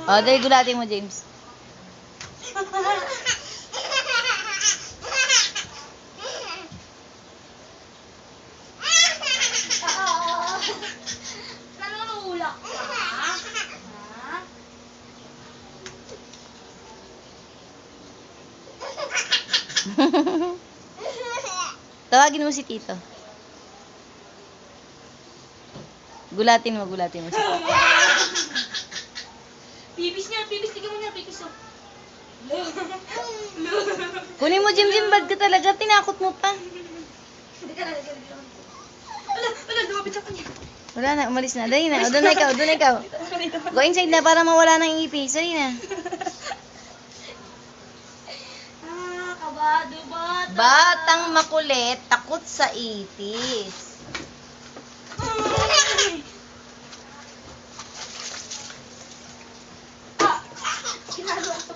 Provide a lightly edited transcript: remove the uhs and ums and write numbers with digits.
O, dahil gulatin mo, James. Nanunulak ka? Ha? Tawagin mo si Tito. Gulatin mo si Tito. Pipis niya, pipis. Tignan mo niya, pipis. Oh. Kunin mo, Jim, bad ka talaga. Tinakot mo pa. Hindi ka na. Wala, lumapit sa kanya. Wala na, umalis na. Dali na. O, doon na ikaw. Go inside na para mawala ng ipis. Dali na. Kabado bata. Batang makulit, takot sa ipis. Ginagawa ko.